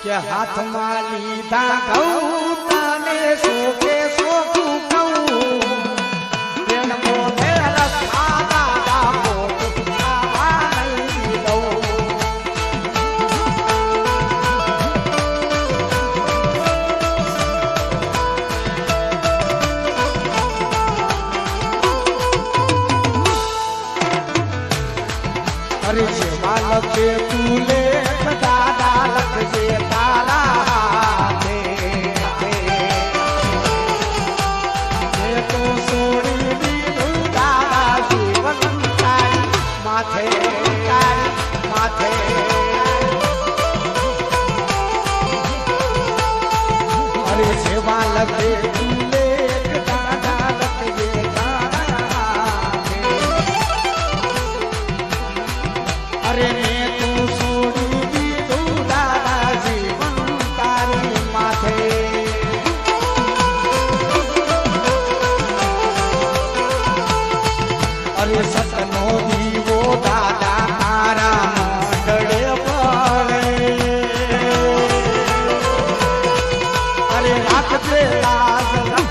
કે હાથમાં લીધા ઘઉં તને સોકે સોખું કહું બેન મોઢે રખાતા ડાબો ખાવા નહીં દઉં અરે સેવા લખે તું લે દાદા લખજે તારા હાથે મેં તો છોડી દીધું તારા જીવન તારી માથે અરે સેવા લખે તું લે દાદા લખજે તારા હાથે અરે મેં તું છોડી દીધું તારા જીવન તારી માથે અરે સતનો દીવો દાદા તારા મંડળે પડે અરે રાખજે લાજ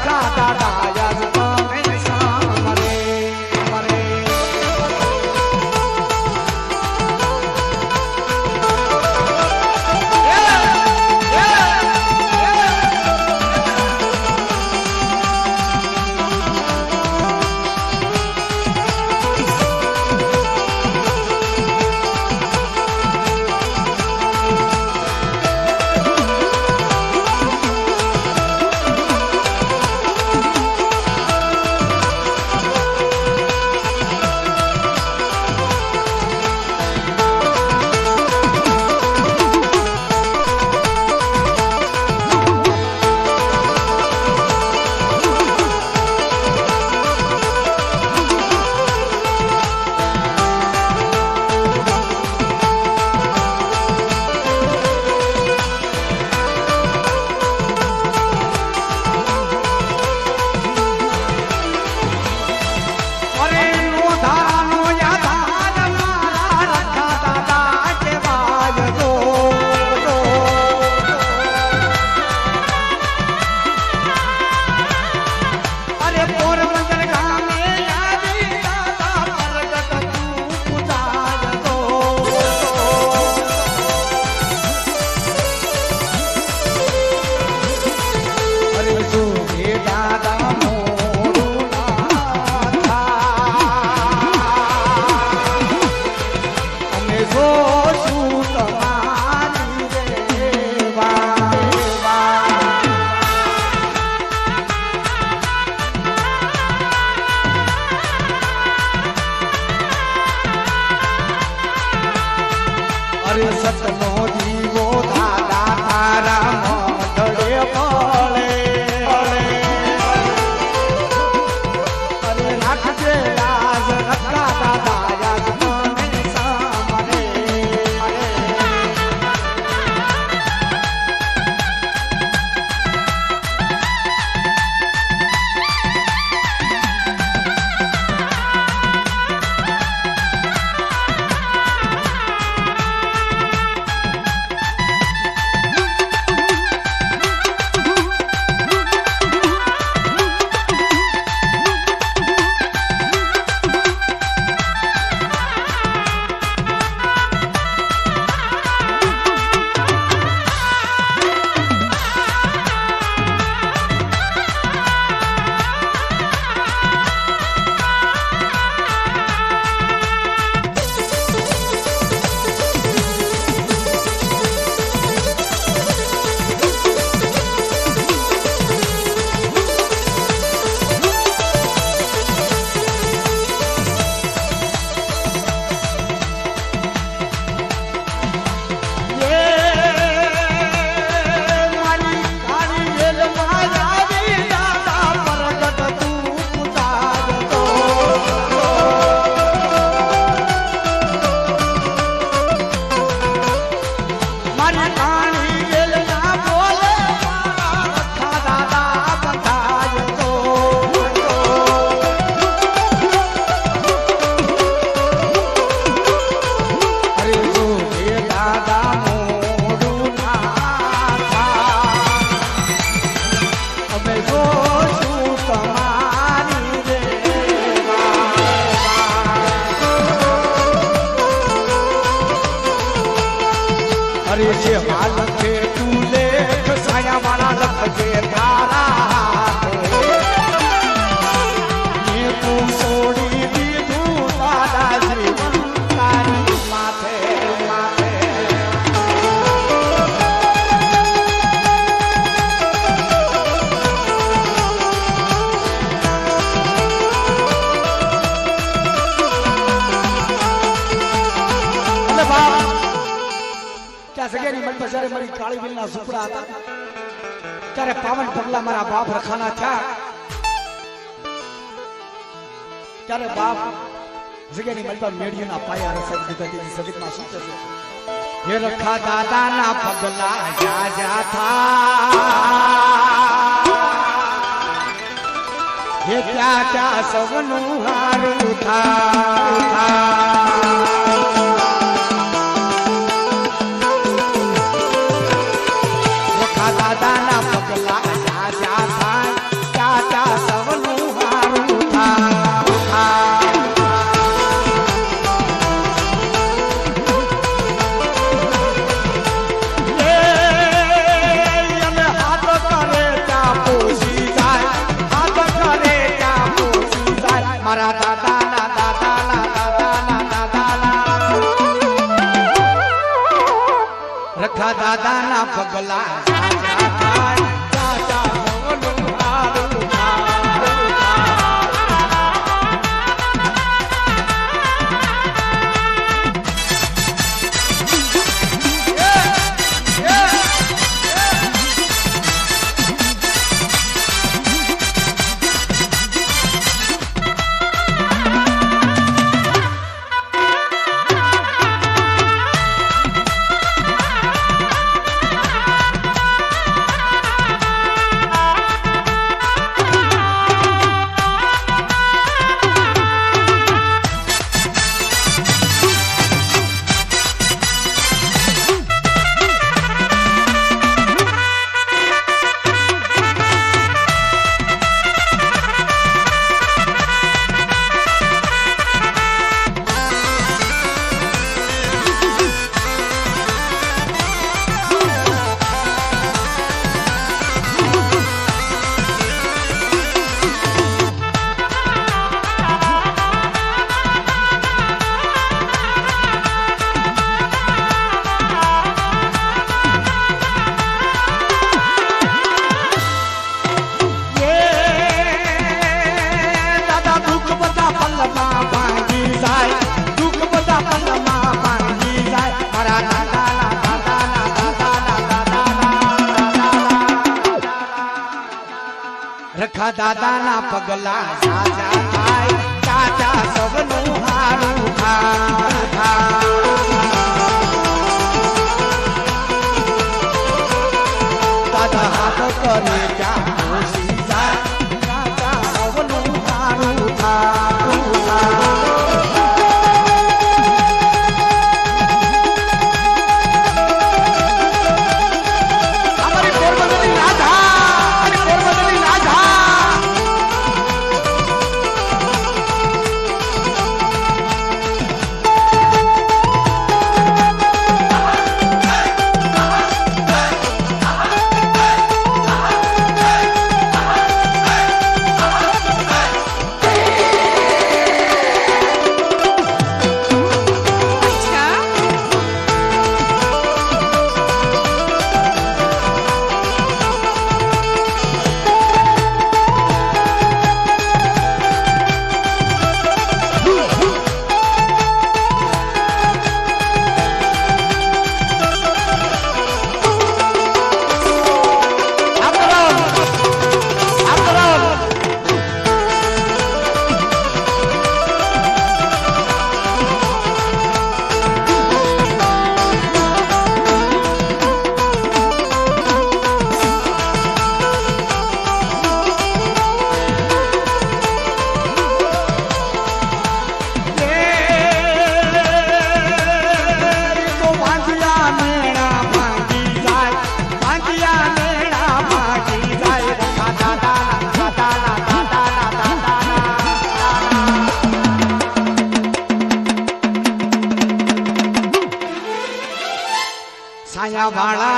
આ લખે તું લેખ સાયા વાળા લખજે તારા હાથે મેં તું છોડી દીધું તારા જીવન તારી માથે માથે સગેની મન બજારે મારી કાળી વિલના ઝૂંપડા હતા ત્યારે પાવન પગલા મારા બાપ રખાના થયા ત્યારે બાપ જગ્યાની મન પર મેડિયોના પાયા રસદ દીધી સગીતમાં શું છે હે રખા દાદાના પગલા જા જા થા હે ત્યાં ત્યાં સવનું હારું થા દાદાના પગલા જા જા થાય ત્યાં ત્યાં સવનું હારું અને હાથ કરે ત્યાં પોસી જાય હાથ કરે ત્યાં પોસી જાય મારા દાદાના દાદાના દાદાના દાદાના રખા દાદાના પગલા રખા દાદાના પગલા જા જા થાય ચાચા સવનું હારું દાદા હાથ કરે ત્યાં પોસી જાય ચાચા સવનું હારું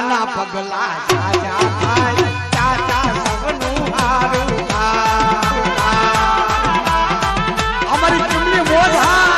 દાદાના પગલા જાજા થાય ચાચા સબનું હારું થાય અમારી ચુમલી મોઢા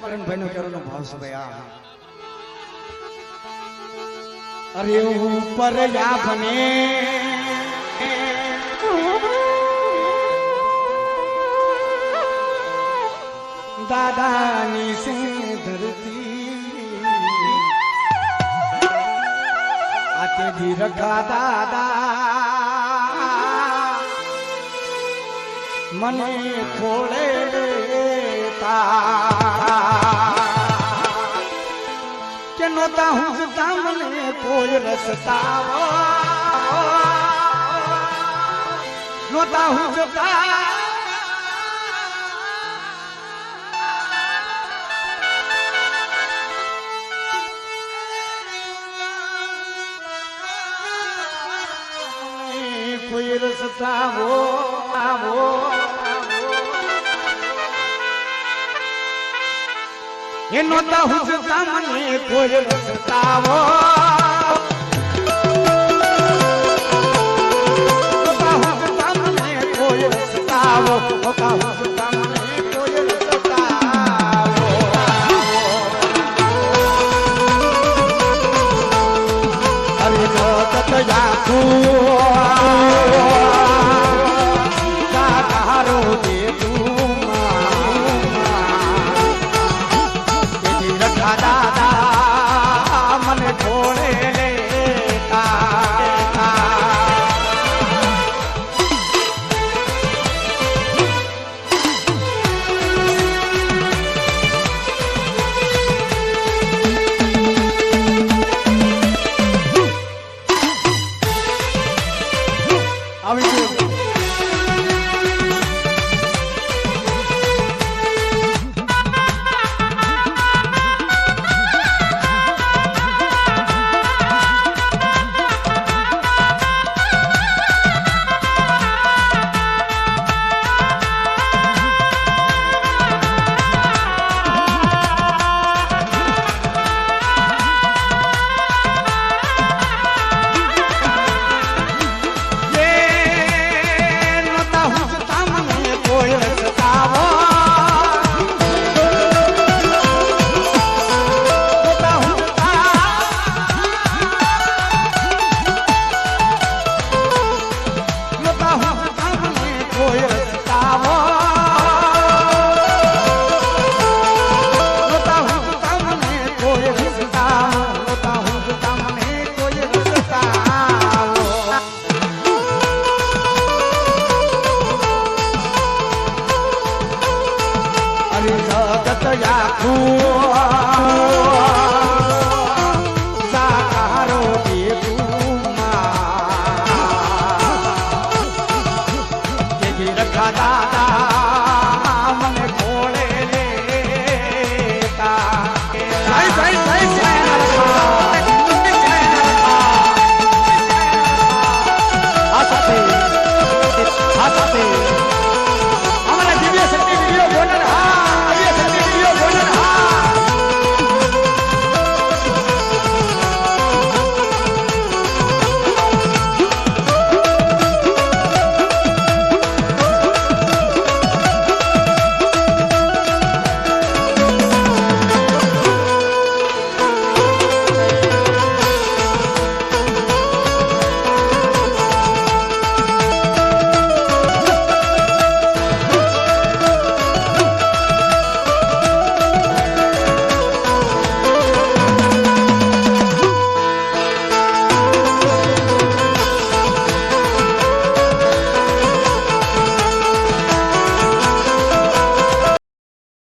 કरणભાઈ નો કેવાનો ભાવ છે ભાઈ અરે ઉપર યા બને દાદાની સે ધરતી આતે ધી રખા દાદા મને ખોળે કે નોતા હુંજતા મને કોઈ રસતાવો નોતા હુંજતા કોઈ રસતાવો આવો એ નોતા હુંજતા મને કોઈ રસતાવો નોતા હુંજતા મને કોઈ રસતાવો નોતા હુંજતા મને કોઈ રસતાવો અરે જગત યાતું તારો દે તું દાદા